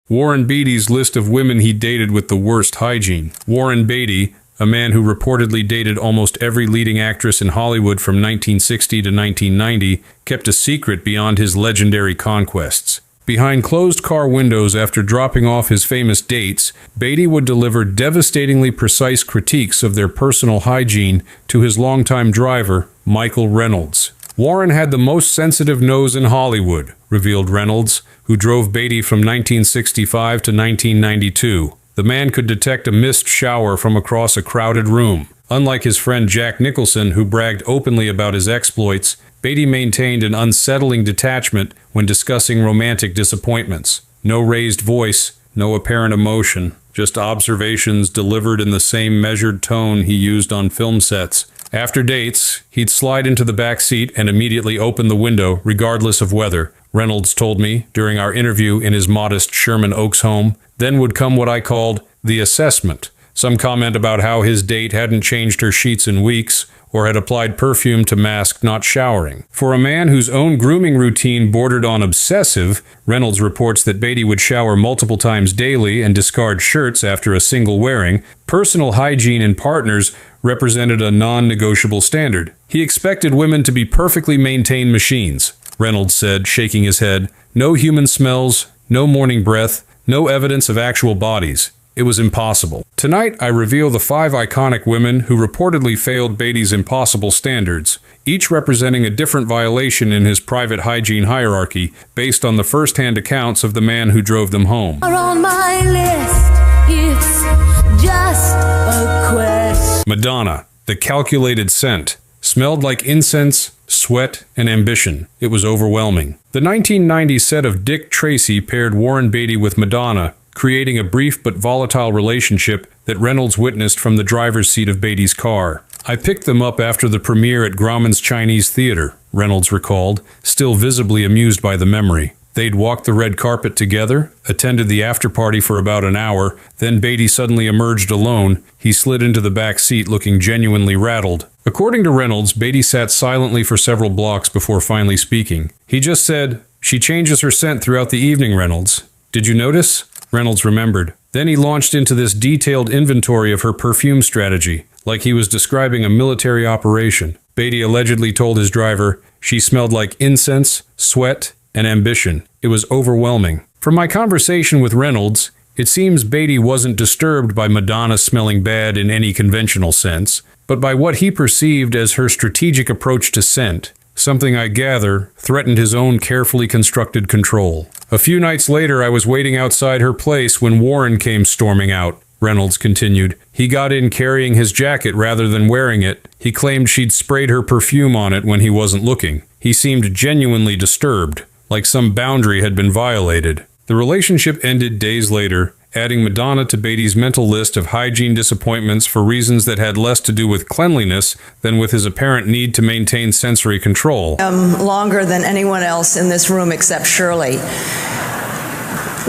Warren Beatty's list of women he dated with the worst hygiene. Warren Beatty, a man who reportedly dated almost every leading actress in Hollywood from 1960 to 1990, kept a secret beyond his legendary conquests. Behind closed car windows after dropping off his famous dates, Beatty would deliver devastatingly precise critiques of their personal hygiene to his longtime driver, Michael Reynolds. Warren had the most sensitive nose in Hollywood, revealed Reynolds, who drove Beatty from 1965 to 1992. The man could detect a mist shower from across a crowded room. Unlike his friend Jack Nicholson, who bragged openly about his exploits, Beatty maintained an unsettling detachment when discussing romantic disappointments. No raised voice, no apparent emotion, just observations delivered in the same measured tone he used on film sets. After dates, he'd slide into the back seat and immediately open the window, regardless of weather, Reynolds told me during our interview in his modest Sherman Oaks home. Then would come what I called the assessment. Some comment about how his date hadn't changed her sheets in weeks, or had applied perfume to mask not showering. For a man whose own grooming routine bordered on obsessive, Reynolds reports that Beatty would shower multiple times daily and discard shirts after a single wearing. Personal hygiene in partners represented a non-negotiable standard. He expected women to be perfectly maintained machines, Reynolds said, shaking his head. No human smells, no morning breath, no evidence of actual bodies. It was impossible. Tonight, I reveal the 5 iconic women who reportedly failed Beatty's impossible standards, each representing a different violation in his private hygiene hierarchy, based on the first-hand accounts of the man who drove them home. On my list, it's just a quest. Madonna, the calculated scent, smelled like incense, sweat, and ambition. It was overwhelming. The 1990 set of Dick Tracy paired Warren Beatty with Madonna, creating a brief but volatile relationship that Reynolds witnessed from the driver's seat of Beatty's car. I picked them up after the premiere at Grauman's Chinese Theater, Reynolds recalled, still visibly amused by the memory. They'd walked the red carpet together, attended the after-party for about an hour, then Beatty suddenly emerged alone. He slid into the back seat looking genuinely rattled. According to Reynolds, Beatty sat silently for several blocks before finally speaking. He just said, "She changes her scent throughout the evening, Reynolds. Did you notice?" Reynolds remembered. Then he launched into this detailed inventory of her perfume strategy, like he was describing a military operation. Beatty allegedly told his driver, "She smelled like incense, sweat, and ambition." It was overwhelming. From my conversation with Reynolds, it seems Beatty wasn't disturbed by Madonna smelling bad in any conventional sense, but by what he perceived as her strategic approach to scent. Something, I gather, threatened his own carefully constructed control. "A few nights later, I was waiting outside her place when Warren came storming out," Reynolds continued. "He got in carrying his jacket rather than wearing it. He claimed she'd sprayed her perfume on it when he wasn't looking. He seemed genuinely disturbed, like some boundary had been violated." The relationship ended days later, adding Madonna to Beatty's mental list of hygiene disappointments for reasons that had less to do with cleanliness than with his apparent need to maintain sensory control. Longer than anyone else in this room except Shirley.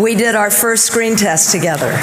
We did our first screen test together.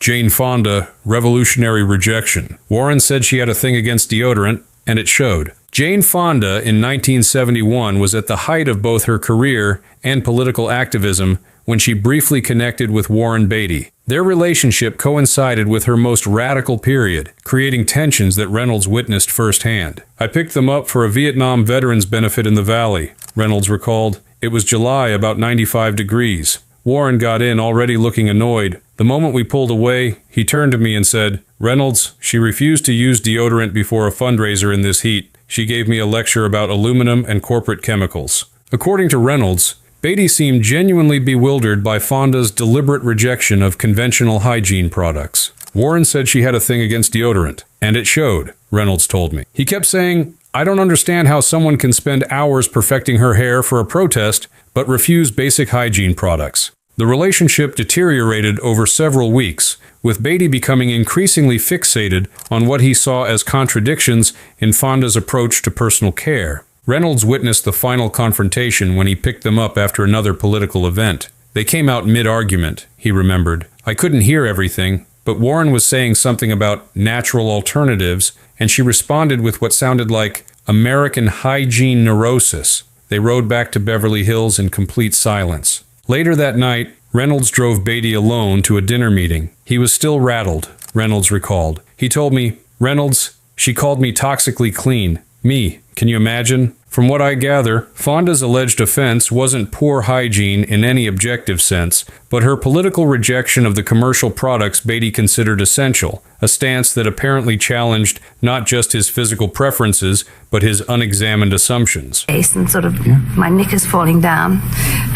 Jane Fonda, revolutionary rejection. Warren said she had a thing against deodorant, and it showed. Jane Fonda in 1971 was at the height of both her career and political activism when she briefly connected with Warren Beatty. Their relationship coincided with her most radical period, creating tensions that Reynolds witnessed firsthand. "I picked them up for a Vietnam veterans benefit in the Valley," Reynolds recalled. "It was July, about 95 degrees. Warren got in already looking annoyed. The moment we pulled away, he turned to me and said, 'Reynolds, she refused to use deodorant before a fundraiser in this heat. She gave me a lecture about aluminum and corporate chemicals.'" According to Reynolds, Beatty seemed genuinely bewildered by Fonda's deliberate rejection of conventional hygiene products. Warren said she had a thing against deodorant, and it showed, Reynolds told me. He kept saying, "I don't understand how someone can spend hours perfecting her hair for a protest, but refuse basic hygiene products." The relationship deteriorated over several weeks, with Beatty becoming increasingly fixated on what he saw as contradictions in Fonda's approach to personal care. Reynolds witnessed the final confrontation when he picked them up after another political event. They came out mid-argument, he remembered. "I couldn't hear everything, but Warren was saying something about natural alternatives, and she responded with what sounded like American hygiene neurosis." They rode back to Beverly Hills in complete silence. Later that night, Reynolds drove Beatty alone to a dinner meeting. He was still rattled, Reynolds recalled. He told me, "Reynolds, she called me toxically clean. Me, can you imagine?" From what I gather, Fonda's alleged offense wasn't poor hygiene in any objective sense, but her political rejection of the commercial products Beatty considered essential, a stance that apparently challenged not just his physical preferences, but his unexamined assumptions. And sort of my knickers falling down,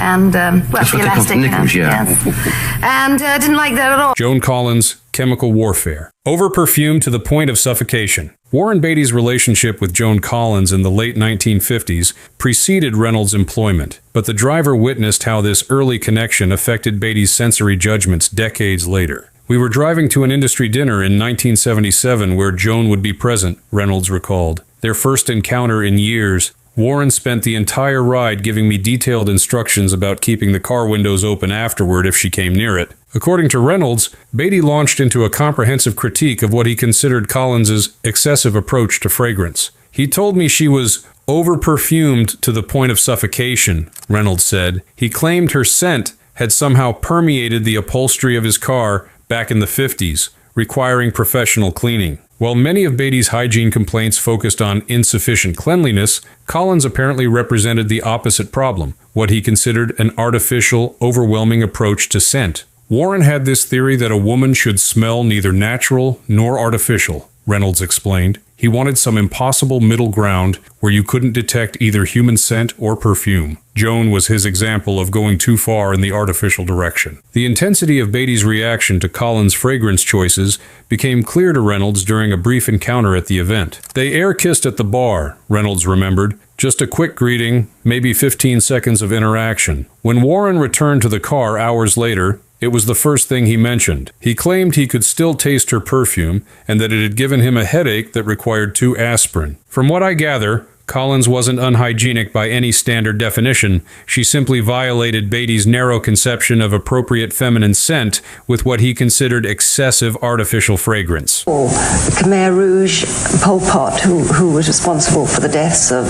and well, That's the what they call elastic, knickers, yeah. yes. And I didn't like that at all. Joan Collins, Chemical Warfare. Over-perfumed to the point of suffocation. Warren Beatty's relationship with Joan Collins in the late 1950s preceded Reynolds' employment, but the driver witnessed how this early connection affected Beatty's sensory judgments decades later. "We were driving to an industry dinner in 1977 where Joan would be present," Reynolds recalled. "Their first encounter in years. Warren spent the entire ride giving me detailed instructions about keeping the car windows open afterward if she came near it." According to Reynolds, Beatty launched into a comprehensive critique of what he considered Collins's excessive approach to fragrance. "He told me she was over-perfumed to the point of suffocation," Reynolds said. He claimed her scent had somehow permeated the upholstery of his car back in the 50s, requiring professional cleaning. While many of Beatty's hygiene complaints focused on insufficient cleanliness, Collins apparently represented the opposite problem, what he considered an artificial, overwhelming approach to scent. Warren had this theory that a woman should smell neither natural nor artificial, Reynolds explained. He wanted some impossible middle ground where you couldn't detect either human scent or perfume. Joan was his example of going too far in the artificial direction. The intensity of Beatty's reaction to Collins' fragrance choices became clear to Reynolds during a brief encounter at the event. "They air-kissed at the bar," Reynolds remembered. "Just a quick greeting, maybe 15 seconds of interaction. When Warren returned to the car hours later, it was the first thing he mentioned. He claimed he could still taste her perfume and that it had given him a headache that required 2 aspirin. From what I gather, Collins wasn't unhygienic by any standard definition. She simply violated Beatty's narrow conception of appropriate feminine scent with what he considered excessive artificial fragrance." Or the Khmer Rouge, Pol Pot, who was responsible for the deaths of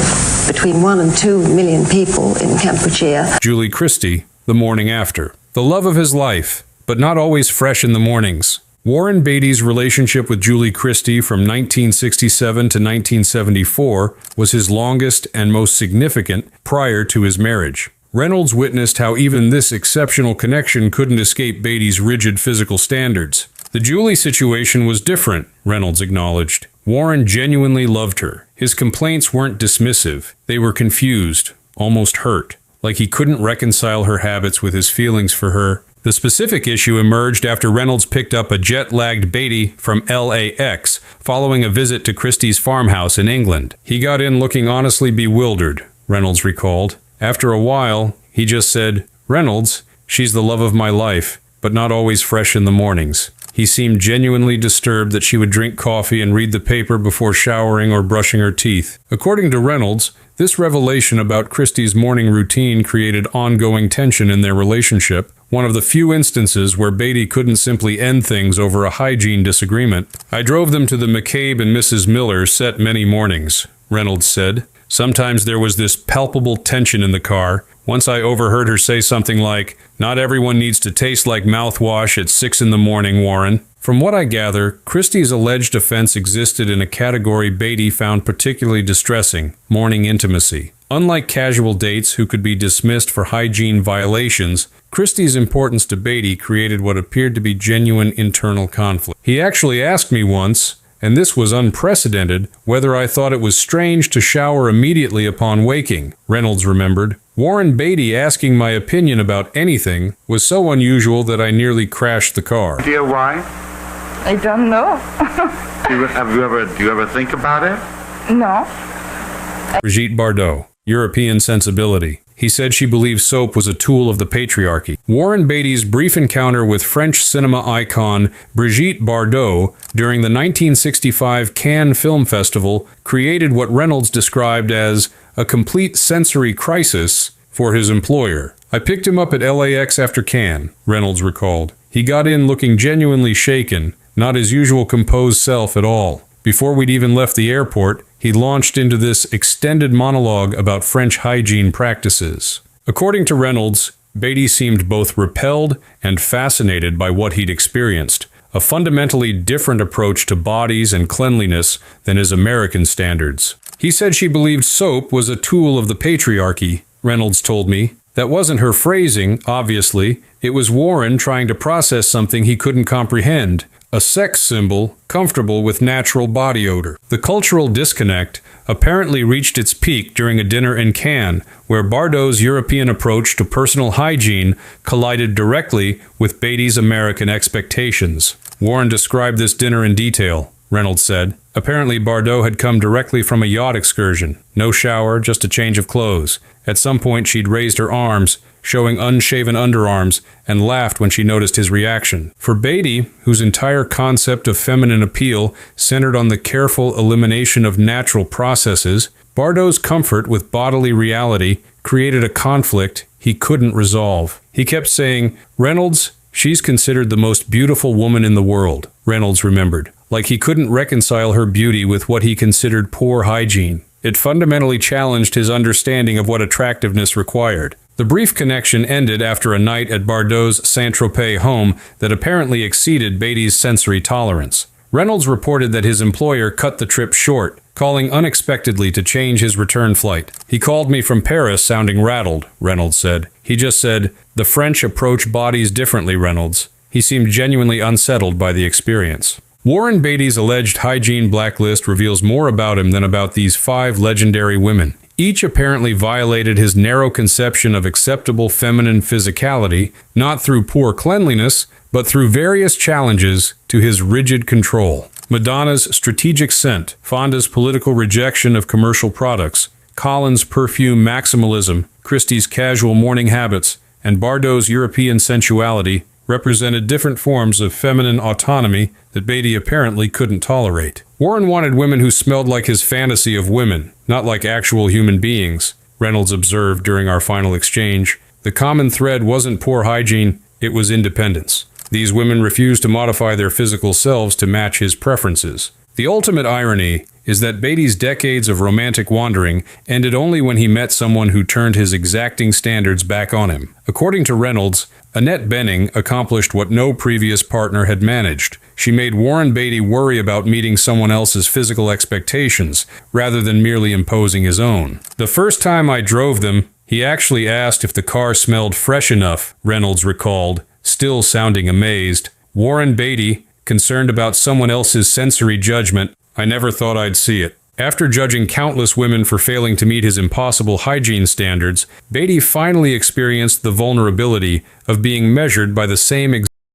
between 1 and 2 million people in Kampuchea. Julie Christie, the morning after. "The love of his life, but not always fresh in the mornings." Warren Beatty's relationship with Julie Christie from 1967 to 1974 was his longest and most significant prior to his marriage. Reynolds witnessed how even this exceptional connection couldn't escape Beatty's rigid physical standards. "The Julie situation was different," Reynolds acknowledged. "Warren genuinely loved her. His complaints weren't dismissive. They were confused, almost hurt, like he couldn't reconcile her habits with his feelings for her." The specific issue emerged after Reynolds picked up a jet-lagged Beatty from LAX following a visit to Christie's farmhouse in England. "He got in looking honestly bewildered," Reynolds recalled. "After a while, he just said, 'Reynolds, she's the love of my life, but not always fresh in the mornings.' He seemed genuinely disturbed that she would drink coffee and read the paper before showering or brushing her teeth." According to Reynolds, this revelation about Christie's morning routine created ongoing tension in their relationship, one of the few instances where Beatty couldn't simply end things over a hygiene disagreement. "I drove them to the McCabe and Mrs. Miller set many mornings," Reynolds said. "Sometimes there was this palpable tension in the car. Once I overheard her say something like, 'Not everyone needs to taste like mouthwash at 6 in the morning, Warren.'" From what I gather, Christie's alleged offense existed in a category Beatty found particularly distressing: morning intimacy. Unlike casual dates who could be dismissed for hygiene violations, Christie's importance to Beatty created what appeared to be genuine internal conflict. "He actually asked me once, and this was unprecedented, whether I thought it was strange to shower immediately upon waking," Reynolds remembered. "Warren Beatty asking my opinion about anything was so unusual that I nearly crashed the car." Idea why? I don't know. Do you ever think about it? No. Brigitte Bardot, European sensibility. He said she believed soap was a tool of the patriarchy. Warren Beatty's brief encounter with French cinema icon Brigitte Bardot during the 1965 Cannes Film Festival created what Reynolds described as a complete sensory crisis for his employer. "I picked him up at LAX after Cannes," Reynolds recalled. "He got in looking genuinely shaken, not his usual composed self at all. Before we'd even left the airport, he launched into this extended monologue about French hygiene practices." According to Reynolds, Beatty seemed both repelled and fascinated by what he'd experienced, a fundamentally different approach to bodies and cleanliness than his American standards. He said she believed soap was a tool of the patriarchy, Reynolds told me. That wasn't her phrasing, obviously. It was Warren trying to process something he couldn't comprehend. A sex symbol, comfortable with natural body odor. The cultural disconnect apparently reached its peak during a dinner in Cannes, where Bardot's European approach to personal hygiene collided directly with Beatty's American expectations. Warren described this dinner in detail, Reynolds said. Apparently Bardot had come directly from a yacht excursion. No shower, just a change of clothes. At some point she'd raised her arms, showing unshaven underarms, and laughed when she noticed his reaction. For Beatty, whose entire concept of feminine appeal centered on the careful elimination of natural processes, Bardot's comfort with bodily reality created a conflict he couldn't resolve. He kept saying, "Reynolds, she's considered the most beautiful woman in the world," Reynolds remembered, like he couldn't reconcile her beauty with what he considered poor hygiene. It fundamentally challenged his understanding of what attractiveness required. The brief connection ended after a night at Bardot's Saint-Tropez home that apparently exceeded Beatty's sensory tolerance. Reynolds reported that his employer cut the trip short, calling unexpectedly to change his return flight. "He called me from Paris sounding rattled," Reynolds said. "He just said, 'The French approach bodies differently, Reynolds.' He seemed genuinely unsettled by the experience." Warren Beatty's alleged hygiene blacklist reveals more about him than about these 5 legendary women. Each apparently violated his narrow conception of acceptable feminine physicality, not through poor cleanliness, but through various challenges to his rigid control. Madonna's strategic scent, Fonda's political rejection of commercial products, Colin's perfume maximalism, Christie's casual morning habits, and Bardot's European sensuality represented different forms of feminine autonomy that Beatty apparently couldn't tolerate. Warren wanted women who smelled like his fantasy of women, not like actual human beings, Reynolds observed during our final exchange. The common thread wasn't poor hygiene, it was independence. These women refused to modify their physical selves to match his preferences. The ultimate irony is that Beatty's decades of romantic wandering ended only when he met someone who turned his exacting standards back on him. According to Reynolds, Annette Bening accomplished what no previous partner had managed. She made Warren Beatty worry about meeting someone else's physical expectations, rather than merely imposing his own. "The first time I drove them, he actually asked if the car smelled fresh enough," Reynolds recalled, still sounding amazed. Warren Beatty, concerned about someone else's sensory judgment, "I never thought I'd see it." After judging countless women for failing to meet his impossible hygiene standards, Beatty finally experienced the vulnerability of being measured by the same